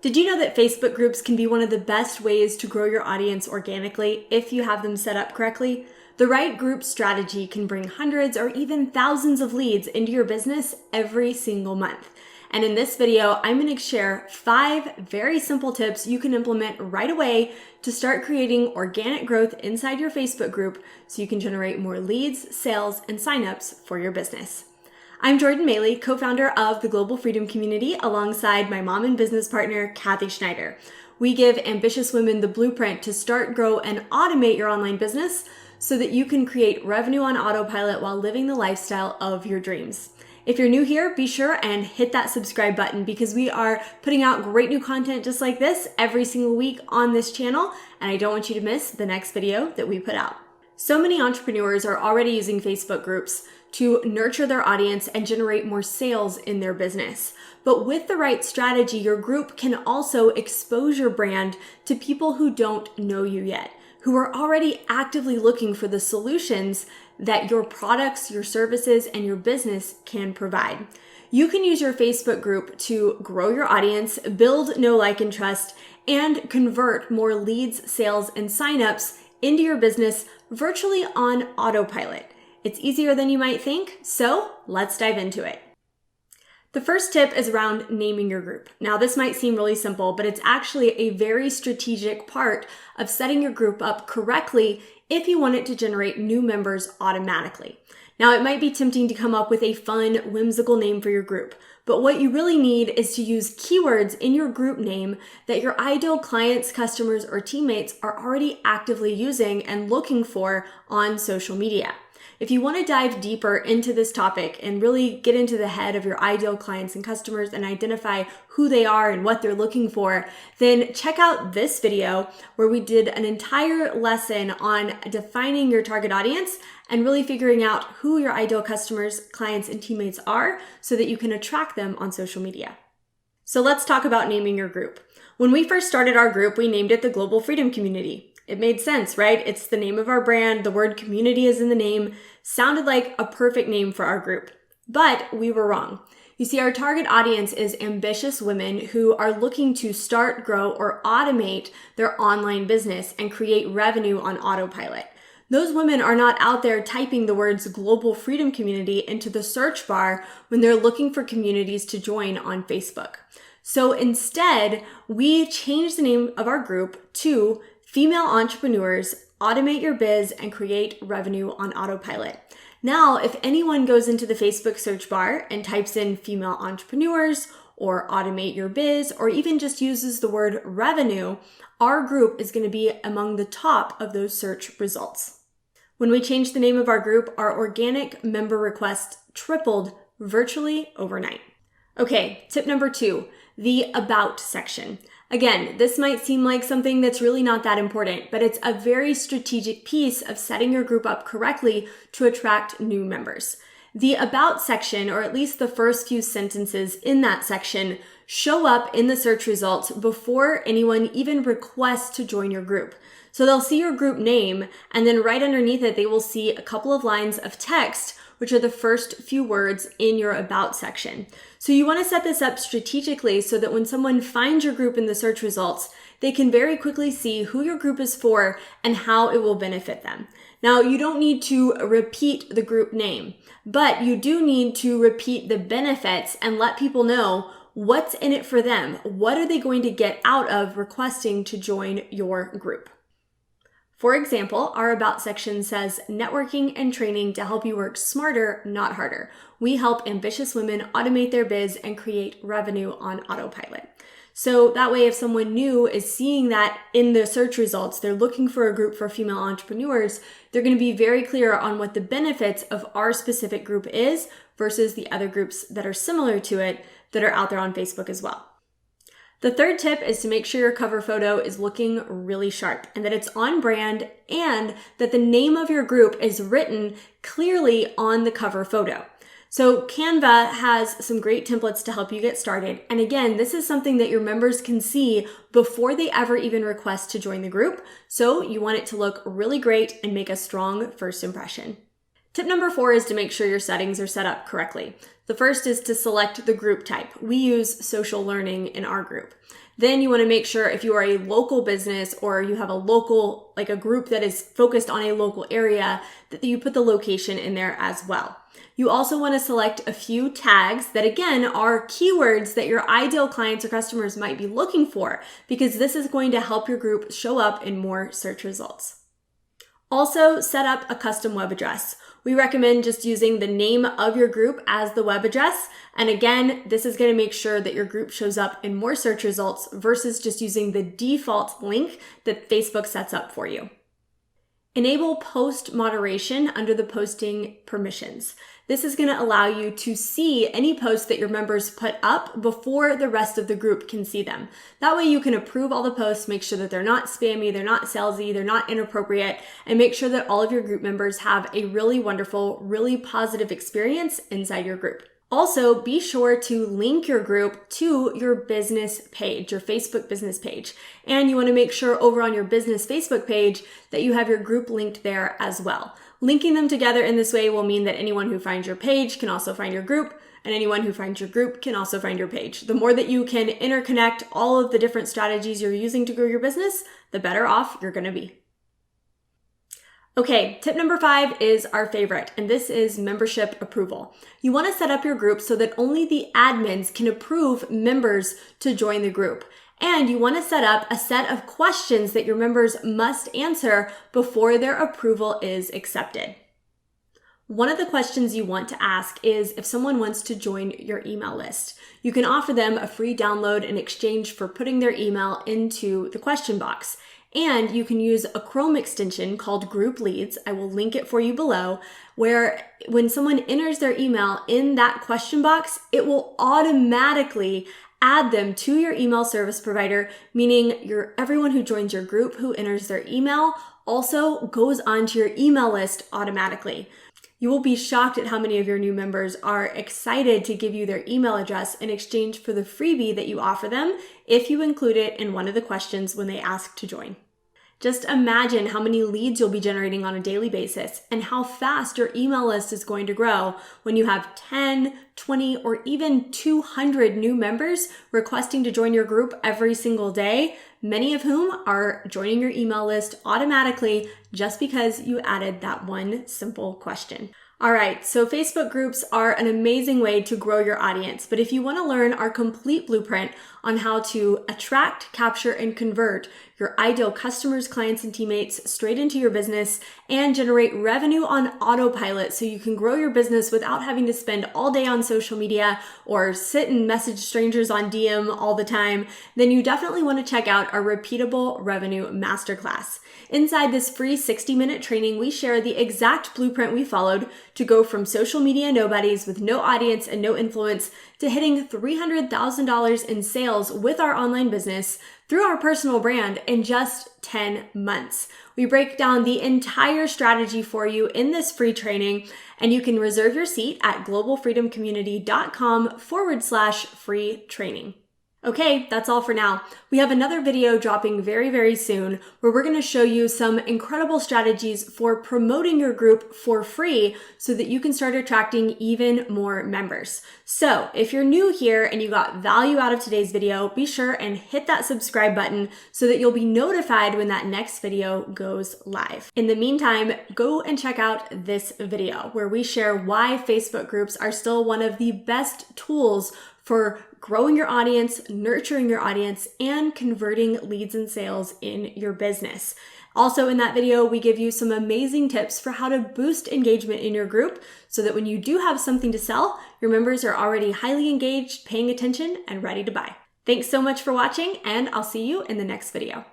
Did you know that Facebook groups can be one of the best ways to grow your audience organically if you have them set up correctly? The right group strategy can bring hundreds or even thousands of leads into your business every single month. And in this video, I'm going to share 5 very simple tips you can implement right away to start creating organic growth inside your Facebook group so you can generate more leads, sales, and signups for your business. I'm Jordan Maylea, co-founder of the Global Freedom Community, alongside my mom and business partner, Kathy Schneider. We give ambitious women the blueprint to start, grow, and automate your online business so that you can create revenue on autopilot while living the lifestyle of your dreams. If you're new here, be sure and hit that subscribe button because we are putting out great new content just like this every single week on this channel, and I don't want you to miss the next video that we put out. So many entrepreneurs are already using Facebook groups to nurture their audience and generate more sales in their business. But with the right strategy, your group can also expose your brand to people who don't know you yet, who are already actively looking for the solutions that your products, your services, and your business can provide. You can use your Facebook group to grow your audience, build know, like, and trust, and convert more leads, sales, and signups into your business virtually on autopilot. It's easier than you might think, so let's dive into it. The first tip is around naming your group. Now, this might seem really simple, but it's actually a very strategic part of setting your group up correctly if you want it to generate new members automatically. Now, it might be tempting to come up with a fun, whimsical name for your group, but what you really need is to use keywords in your group name that your ideal clients, customers, or teammates are already actively using and looking for on social media. If you want to dive deeper into this topic and really get into the head of your ideal clients and customers and identify who they are and what they're looking for, then check out this video where we did an entire lesson on defining your target audience and really figuring out who your ideal customers, clients, and teammates are so that you can attract them on social media. So let's talk about naming your group. When we first started our group, we named it the Global Freedom Community. It made sense, right? It's the name of our brand. The word community is in the name. Sounded like a perfect name for our group, but we were wrong. You see, our target audience is ambitious women who are looking to start, grow, or automate their online business and create revenue on autopilot. Those women are not out there typing the words Global Freedom Community into the search bar when they're looking for communities to join on Facebook. So instead, we changed the name of our group to Female Entrepreneurs, Automate Your Biz, and Create Revenue on Autopilot. Now, if anyone goes into the Facebook search bar and types in Female Entrepreneurs or Automate Your Biz, or even just uses the word revenue, our group is going to be among the top of those search results. When we changed the name of our group, our organic member requests tripled virtually overnight. Okay, tip number 2, the About section. Again, this might seem like something that's really not that important, but it's a very strategic piece of setting your group up correctly to attract new members. The About section, or at least the first few sentences in that section, show up in the search results before anyone even requests to join your group. So they'll see your group name, and then right underneath it, they will see a couple of lines of text, which are the first few words in your About section. So you want to set this up strategically so that when someone finds your group in the search results, they can very quickly see who your group is for and how it will benefit them. Now, you don't need to repeat the group name, but you do need to repeat the benefits and let people know what's in it for them. What are they going to get out of requesting to join your group? For example, our About section says networking and training to help you work smarter, not harder. We help ambitious women automate their biz and create revenue on autopilot. So that way, if someone new is seeing that in the search results, they're looking for a group for female entrepreneurs, they're going to be very clear on what the benefits of our specific group is versus the other groups that are similar to it that are out there on Facebook as well. The third tip is to make sure your cover photo is looking really sharp and that it's on brand and that the name of your group is written clearly on the cover photo. So Canva has some great templates to help you get started. And again, this is something that your members can see before they ever even request to join the group. So you want it to look really great and make a strong first impression. Tip number 4 is to make sure your settings are set up correctly. The first is to select the group type. We use social learning in our group. Then you want to make sure if you are a local business or you have a local, like a group that is focused on a local area, that you put the location in there as well. You also want to select a few tags that, again, are keywords that your ideal clients or customers might be looking for, because this is going to help your group show up in more search results. Also, set up a custom web address. We recommend just using the name of your group as the web address. And again, this is going to make sure that your group shows up in more search results versus just using the default link that Facebook sets up for you. Enable post moderation under the posting permissions. This is going to allow you to see any posts that your members put up before the rest of the group can see them. That way you can approve all the posts, make sure that they're not spammy, they're not salesy, they're not inappropriate, and make sure that all of your group members have a really wonderful, really positive experience inside your group. Also, be sure to link your group to your business page, your Facebook business page. And you want to make sure over on your business Facebook page that you have your group linked there as well. Linking them together in this way will mean that anyone who finds your page can also find your group, and anyone who finds your group can also find your page. The more that you can interconnect all of the different strategies you're using to grow your business, the better off you're going to be. Okay, tip number 5 is our favorite, and this is membership approval. You want to set up your group so that only the admins can approve members to join the group. And you want to set up a set of questions that your members must answer before their approval is accepted. One of the questions you want to ask is if someone wants to join your email list. You can offer them a free download in exchange for putting their email into the question box. And you can use a Chrome extension called Group Leads. I will link it for you below, where when someone enters their email in that question box, it will automatically add them to your email service provider, meaning everyone who joins your group who enters their email also goes onto your email list automatically. You will be shocked at how many of your new members are excited to give you their email address in exchange for the freebie that you offer them if you include it in one of the questions when they ask to join. Just imagine how many leads you'll be generating on a daily basis and how fast your email list is going to grow when you have 10, 20, or even 200 new members requesting to join your group every single day, many of whom are joining your email list automatically just because you added that one simple question. All right, so Facebook groups are an amazing way to grow your audience, but if you want to learn our complete blueprint on how to attract, capture, and convert your ideal customers, clients, and teammates straight into your business and generate revenue on autopilot so you can grow your business without having to spend all day on social media or sit and message strangers on DM all the time, then you definitely want to check out our Repeatable Revenue Masterclass. Inside this free 60-minute training, we share the exact blueprint we followed to go from social media nobodies with no audience and no influence to hitting $300,000 in sales with our online business through our personal brand in just 10 months. We break down the entire strategy for you in this free training, and you can reserve your seat at globalfreedomcommunity.com/free training. Okay, that's all for now. We have another video dropping very, very soon where we're going to show you some incredible strategies for promoting your group for free so that you can start attracting even more members. So if you're new here and you got value out of today's video, be sure and hit that subscribe button so that you'll be notified when that next video goes live. In the meantime, go and check out this video where we share why Facebook groups are still one of the best tools for growing your audience, nurturing your audience, and converting leads and sales in your business. Also in that video, we give you some amazing tips for how to boost engagement in your group so that when you do have something to sell, your members are already highly engaged, paying attention, and ready to buy. Thanks so much for watching, and I'll see you in the next video.